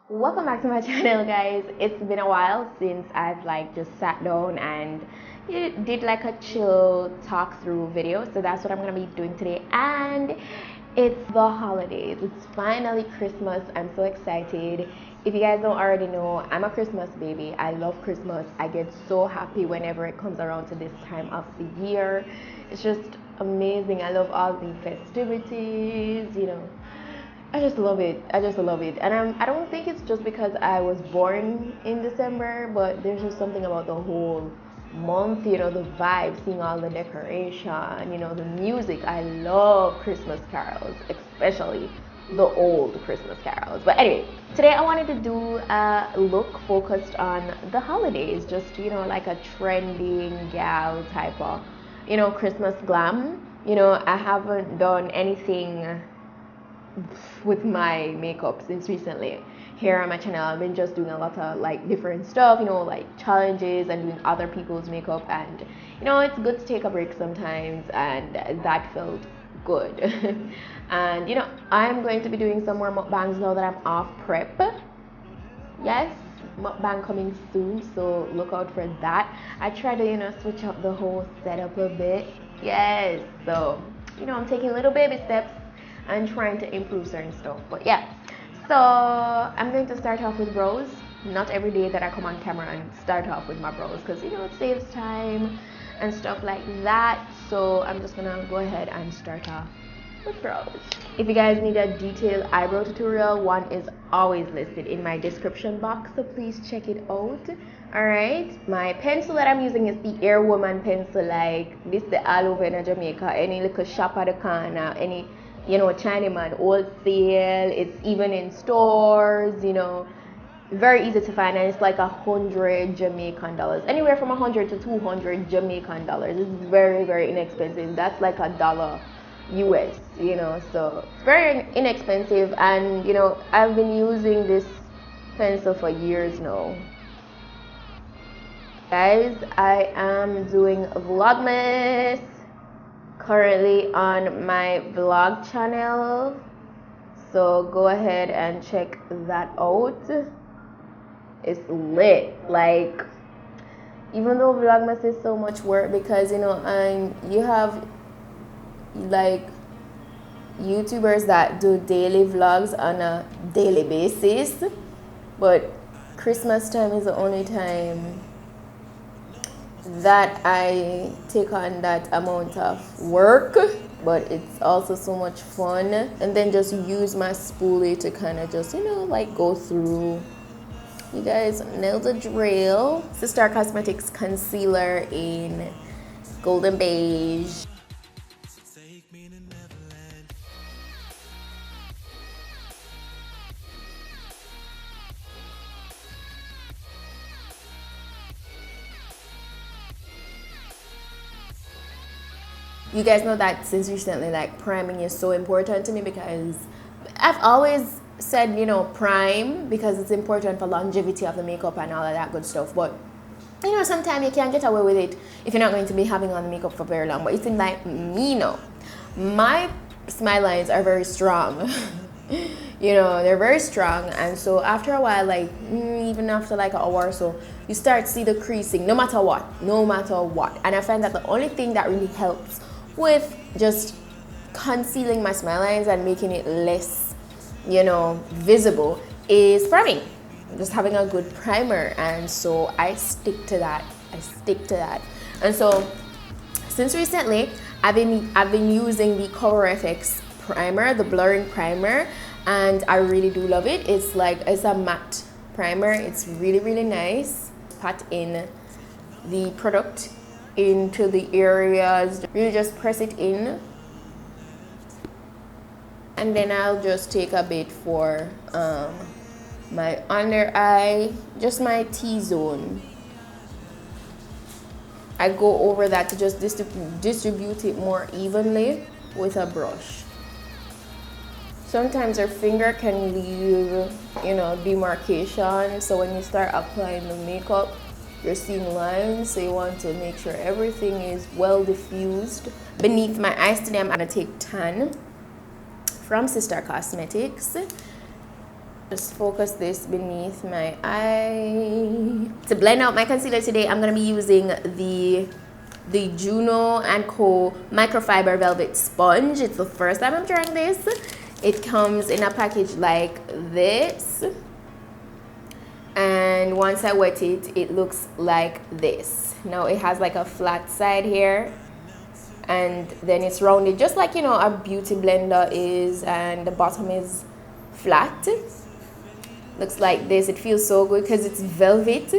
Welcome back to my channel, guys. It's been a while since I've just sat down and did like a chill talk through video, so that's what I'm gonna be doing today. And it's the holidays. It's finally Christmas. I'm so excited. If you guys don't already know, I'm a Christmas baby. I love Christmas. I get so happy whenever it comes around to this time of the year. It's just amazing. I love all the festivities, I just love it. I just love it. And I don't think it's just because I was born in December, but there's just something about the whole month, the vibe, seeing all the decoration, the music. I love Christmas carols, especially the old Christmas carols. But anyway, today I wanted to do a look focused on the holidays, just, like a trending gal type of, Christmas glam. I haven't done anything with my makeup since recently here on my channel. I've been just doing a lot of different stuff, like challenges and doing other people's makeup, and it's good to take a break sometimes, and that felt good. And I'm going to be doing some more mukbangs now that I'm off prep. Yes, mukbang coming soon, so look out for that. I try to switch up the whole setup a bit. Yes, so I'm taking little baby steps and trying to improve certain stuff. But yeah, so I'm going to start off with brows. Not every day that I come on camera and start off with my brows, because it saves time and stuff like that. So I'm just gonna go ahead and start off with brows. If you guys need a detailed eyebrow tutorial, one is always listed in my description box, so please check it out. Alright, my pencil that I'm using is the Airewoman pencil. This the all over in Jamaica. Any little shop at the corner, any Chinaman wholesale, it's even in stores, very easy to find, and it's like $100 Jamaican dollars, anywhere from 100 to 200 Jamaican dollars. It's very, very inexpensive. That's like $1 US, so it's very inexpensive. And I've been using this pencil for years now. Guys, I am doing Vlogmas currently on my vlog channel, so go ahead and check that out. It's lit. Even though Vlogmas is so much work, because you have YouTubers that do daily vlogs on a daily basis, but Christmas time is the only time that I take on that amount of work, but it's also so much fun. And then just use my spoolie to kind of just go through. You guys know the drill. Sister Cosmetics concealer in golden beige. You guys know that since recently, priming is so important to me, because I've always said, prime, because it's important for longevity of the makeup and all of that good stuff. But sometimes you can't get away with it if you're not going to be having on the makeup for very long. But it seems like me, my smile lines are very strong. They're very strong, and so after a while, even after an hour or so, you start to see the creasing, no matter what. And I find that the only thing that really helps with just concealing my smile lines and making it less visible is priming, just having a good primer. And so I stick to that. And so since recently, I've been using the ColorFX primer, the blurring primer, and I really do love it. It's a matte primer. It's really, really nice. Pat in the product into the areas, really just press it in, and then I'll just take a bit for my under eye, just my T-zone. I go over that to just distribute it more evenly with a brush. Sometimes your finger can leave demarcation, so when you start applying the makeup, you're seeing lines, so you want to make sure everything is well diffused. Beneath my eyes today, I'm gonna take Tan from Sister Cosmetics. Just focus this beneath my eye. To blend out my concealer today, I'm gonna be using the Juno & Co microfiber velvet sponge. It's the first time I'm trying this. It comes in a package like this, and once I wet it, it looks like this. Now it has like a flat side here, and then it's rounded just like, you know, a beauty blender is, and the bottom is flat. Looks like this. It feels so good because it's velvet,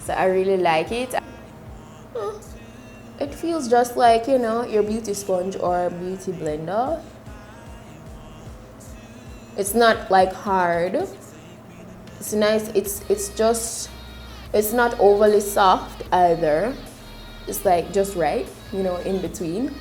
so I really like it. It feels just like, you know, your beauty sponge or beauty blender. It's not like hard. It's nice. It's not overly soft either. It's like just right, you know, in between.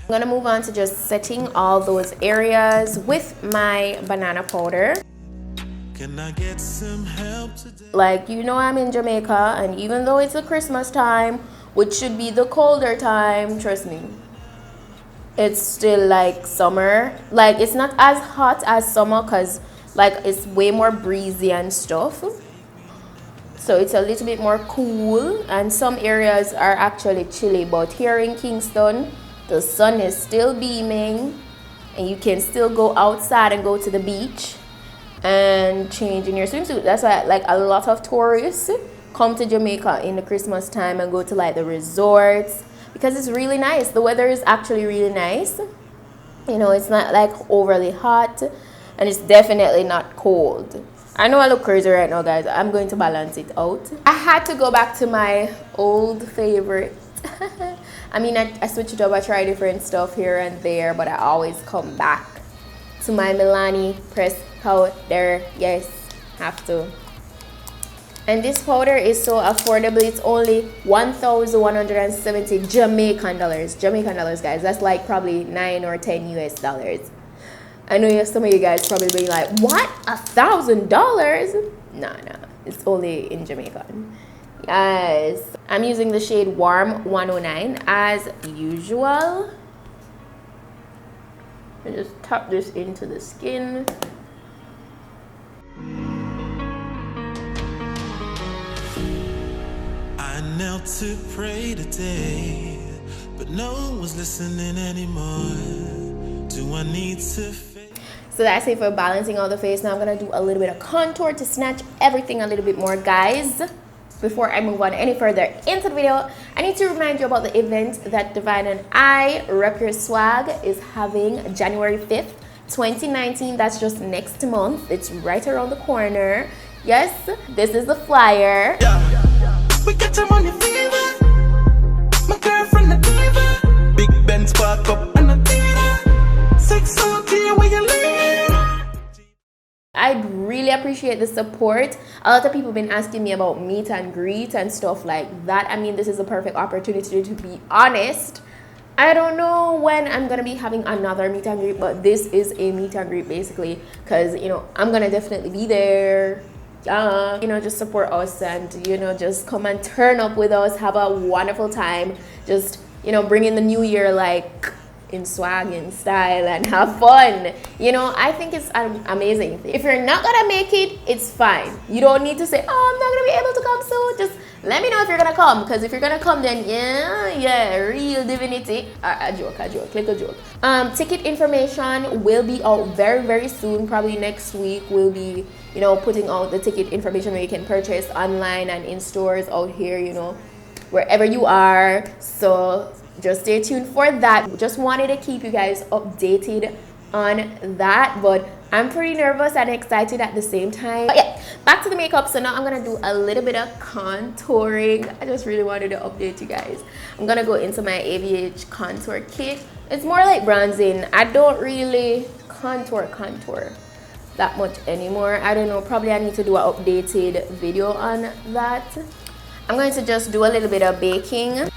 I'm gonna move on to just setting all those areas with my banana powder. Can I get some help today? Like, you know, I'm in Jamaica, and even though it's the Christmas time, which should be the colder time, trust me, it's still like summer. Like, it's not as hot as summer because like it's way more breezy and stuff. So it's a little bit more cool, and some areas are actually chilly, but here in Kingston, the sun is still beaming and you can still go outside and go to the beach and change in your swimsuit. That's why like a lot of tourists come to Jamaica in the Christmas time and go to like the resorts, because it's really nice. The weather is actually really nice. You know, it's not like overly hot, and it's definitely not cold. I know I look crazy right now, guys. I'm going to balance it out. I had to go back to my old favorite. I mean, I switch it up. I try different stuff here and there, but I always come back to my Milani pressed powder. Yes, have to. And this powder is so affordable. It's only 1,170 Jamaican dollars. Jamaican dollars, guys. That's like probably 9 or 10 US dollars. I know some of you guys probably being like, what? $1,000? Nah, it's only in Jamaican. Yes, I'm using the shade Warm 109 as usual. I just tap this into the skin. I knelt to pray today, but no one was listening anymore. Do I need to? So that's it for balancing all the face. Now I'm gonna do a little bit of contour to snatch everything a little bit more, guys. Before I move on any further into the video, I need to remind you about the event that Divine and I, Rep Your Swag, is having January 5th, 2019. That's just next month. It's right around the corner. Yes, this is the flyer. We get your money fever. My girlfriend the diva. Big Ben spark up and a diva. 6 OT where you live. I'd really appreciate the support. A lot of people have been asking me about meet and greet and stuff like that. I mean, this is a perfect opportunity to be honest. I don't know when I'm gonna be having another meet and greet, but this is a meet and greet basically, because, you know, I'm gonna definitely be there. You know, just support us and, you know, just come and turn up with us, have a wonderful time. Just, you know, bring in the new year like in swag and style and have fun. You know, I think it's an amazing thing. If you're not gonna make it, it's fine. You don't need to say, oh, I'm not gonna be able to come soon. Just let me know if you're gonna come, because if you're gonna come, then yeah, real divinity. A joke, click a joke. Ticket information will be out very soon. Probably next week we'll be, you know, putting out the ticket information where you can purchase online and in stores out here, you know, wherever you are. So just stay tuned for that. Just wanted to keep you guys updated on that, but I'm pretty nervous and excited at the same time. But yeah, back to the makeup. So now I'm gonna do a little bit of contouring. I just really wanted to update you guys. I'm gonna go into my AVH contour kit. It's more like bronzing. I don't really contour that much anymore. I don't know, probably I need to do an updated video on that. I'm going to just do a little bit of baking.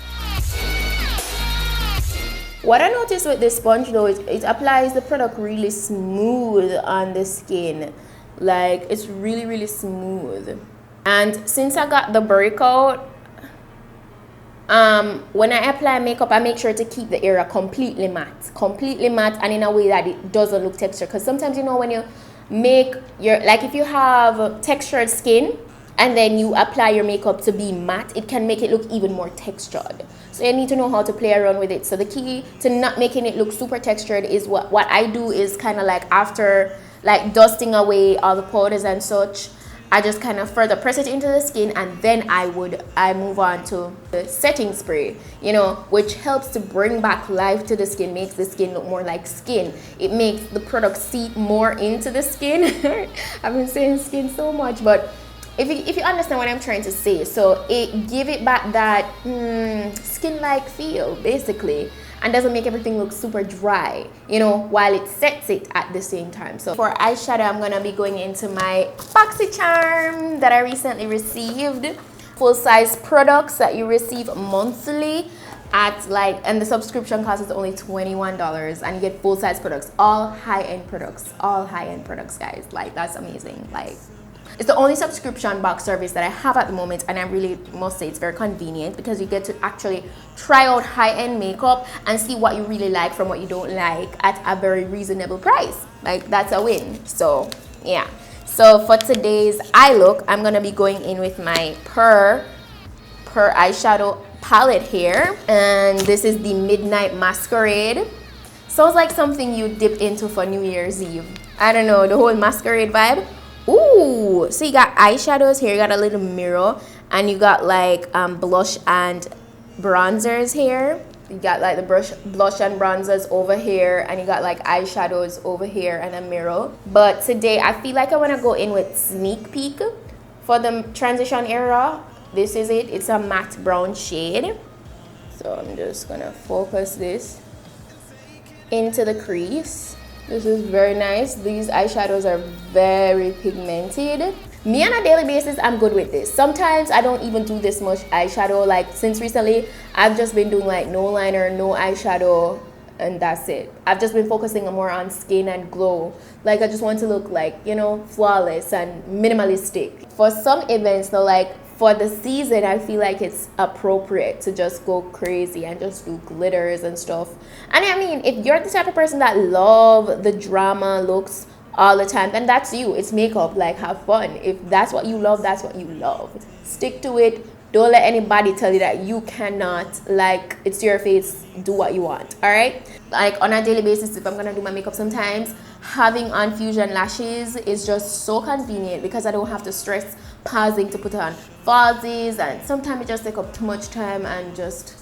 What I noticed with this sponge though is it applies the product really smooth on the skin. Like it's really smooth. And since I got the breakout, when I apply makeup, I make sure to keep the area completely matte, and in a way that it doesn't look textured. Because sometimes, you know, when you make your, like if you have textured skin and then you apply your makeup to be matte, it can make it look even more textured. So you need to know how to play around with it. So the key to not making it look super textured is what I do is kind of like after like dusting away all the powders and such, I just kind of further press it into the skin, and then I move on to the setting spray, you know, which helps to bring back life to the skin, makes the skin look more like skin. It makes the product seep more into the skin. I've been saying skin so much, but if you understand what I'm trying to say, so it give it back that skin-like feel basically, and doesn't make everything look super dry, you know, while it sets it at the same time. So for eyeshadow, I'm gonna be going into my BoxyCharm that I recently received. Full-size products that you receive monthly at like, and the subscription cost is only $21, and you get full-size products, all high-end products, guys. Like that's amazing. Like it's the only subscription box service that I have at the moment, and I really must say it's very convenient because you get to actually try out high-end makeup and see what you really like from what you don't like at a very reasonable price. Like that's a win. So yeah. So for today's eye look, I'm gonna be going in with my Per eyeshadow palette here, and this is the Midnight Masquerade. Sounds like something you dip into for New Year's Eve. I don't know, the whole masquerade vibe. Ooh, so you got eyeshadows here, you got a little mirror, and you got like blush and bronzers here. You got like the blush and bronzers over here, and you got like eyeshadows over here and a mirror. But today I feel like I want to go in with Sneak Peek for the transition era. This is it. It's a matte brown shade. So I'm just gonna focus this into the crease. This is very nice. These eyeshadows are very pigmented. Me on a daily basis, I'm good with this. Sometimes I don't even do this much eyeshadow. Like since recently, I've just been doing like no liner, no eyeshadow, and that's it. I've just been focusing more on skin and glow. Like I just want to look like, you know, flawless and minimalistic. For some events though, like for the season, I feel like it's appropriate to just go crazy and just do glitters and stuff. And I mean, if you're the type of person that love the drama looks all the time, then that's you. It's makeup. Like have fun. If that's what you love, that's what you love. Stick to it. Don't let anybody tell you that you cannot. Like it's your face. Do what you want. All right. Like on a daily basis, if I'm gonna do my makeup, sometimes having on fusion lashes is just so convenient because I don't have to stress pausing to put on falsies, and sometimes it just takes up too much time, and just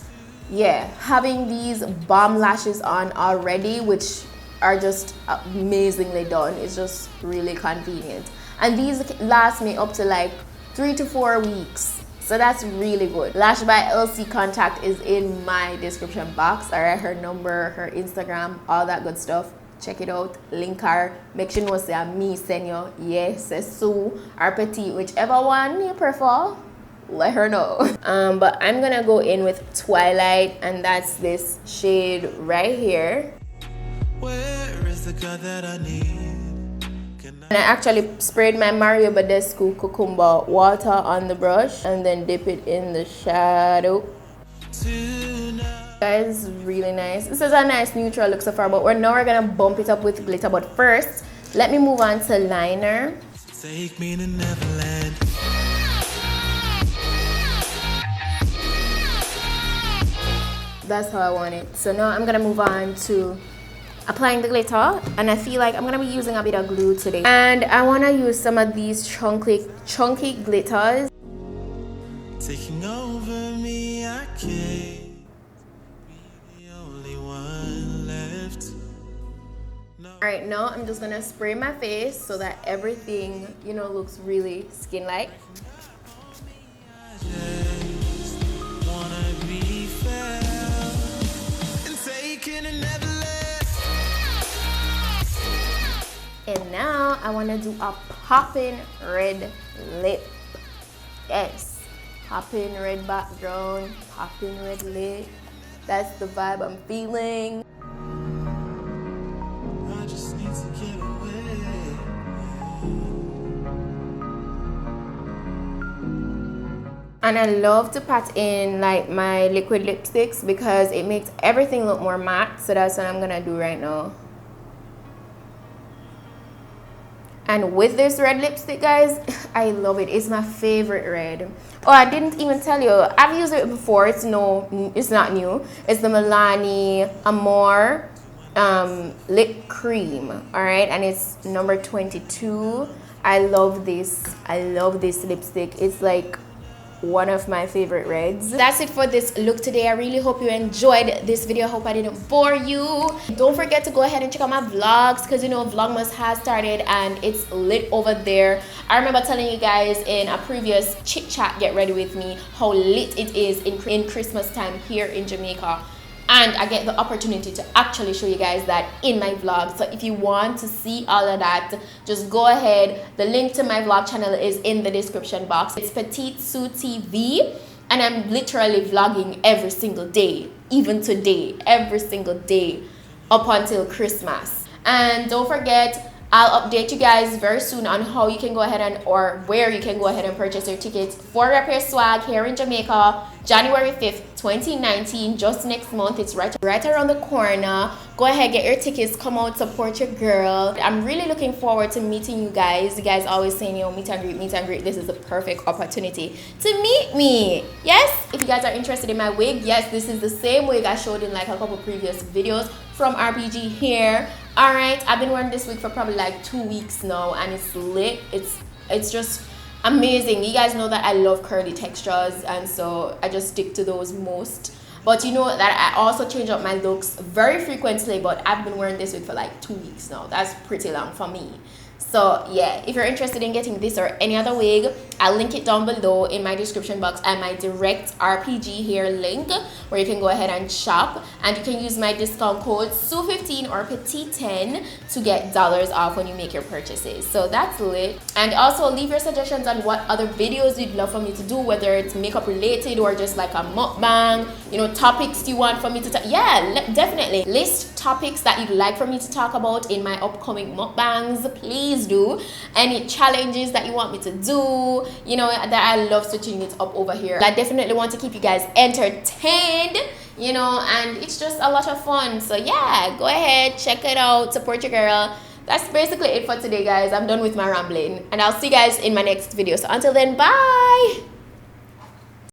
yeah, having these bomb lashes on already, which are just amazingly done, is just really convenient. And these last me up to like 3 to 4 weeks. So that's really good. Lash by LC contact is in my description box. All right, her number, her Instagram, all that good stuff. Check it out. Link her. Make sure you know say me send you. Yes, Sue or Petite, whichever one you prefer. Let her know. But I'm gonna go in with Twilight, and that's this shade right here. Where is the girl that I need? And I actually sprayed my Mario Badescu Cucumber water on the brush and then dip it in the shadow. Guys, this is really nice. This is a nice neutral look so far, but now we're gonna bump it up with glitter. But first, let me move on to liner. Take me to Neverland. That's how I want it. So now I'm gonna move on to applying the glitter, and I feel like I'm gonna be using a bit of glue today, and I want to use some of these chunky glitters. Taking over me, I can't be the only one left. No. All right, now I'm just gonna spray my face so that everything, you know, looks really skin-like. And now I want to do a popping red lip. Yes, popping red background, popping red lip. That's the vibe I'm feeling. I just need to get away. And I love to pat in like my liquid lipsticks because it makes everything look more matte. So that's what I'm gonna do right now. And with this red lipstick, guys, I love it. It's my favorite red. Oh, I didn't even tell you. I've used it before. It's not new. It's the Milani Amore lip cream. All right, and it's number 22. I love this. I love this lipstick. It's like one of my favorite reds. That's it for this look today. I really hope you enjoyed this video. I hope I didn't bore you. Don't forget to go ahead and check out my vlogs because you know Vlogmas has started and it's lit over there. I remember telling you guys in a previous chit chat get ready with me how lit it is in Christmas time here in Jamaica. And I get the opportunity to actually show you guys that in my vlog. So if you want to see all of that, just go ahead. The link to my vlog channel is in the description box. It's PETITE-SUE TV. And I'm literally vlogging every single day. Even today. Every single day. Up until Christmas. And don't forget, I'll update you guys very soon on how you can go ahead and or where you can go ahead and purchase your tickets for Repair Swag here in Jamaica, January 5th, 2019, just next month. It's right around the corner. Go ahead, get your tickets, come out, support your girl. I'm really looking forward to meeting you guys. You guys always saying, you know, meet and greet. This is the perfect opportunity to meet me. Yes, if you guys are interested in my wig, yes, this is the same wig I showed in like a couple previous videos from RPG Hair. All right, I've been wearing this wig for probably like 2 weeks now and it's lit. It's just amazing. You guys know that I love curly textures and so I just stick to those most. But you know that I also change up my looks very frequently, but I've been wearing this wig for like 2 weeks now. That's pretty long for me. So yeah, if you're interested in getting this or any other wig, I'll link it down below in my description box and my direct RPG Hair link where you can go ahead and shop, and you can use my discount code SUE15 or Petite10 to get dollars off when you make your purchases. So that's lit. And also leave your suggestions on what other videos you'd love for me to do, whether it's makeup related or just like a mukbang, you know, topics you want for me to talk. Yeah, definitely list topics that you'd like for me to talk about in my upcoming mukbangs. Please do. Any challenges that you want me to do, you know, that I love switching it up over here. I definitely want to keep you guys entertained, you know, and it's just a lot of fun. So yeah, go ahead, check it out, support your girl. That's basically it for today, guys. I'm done with my rambling and I'll see you guys in my next video. So until then, bye.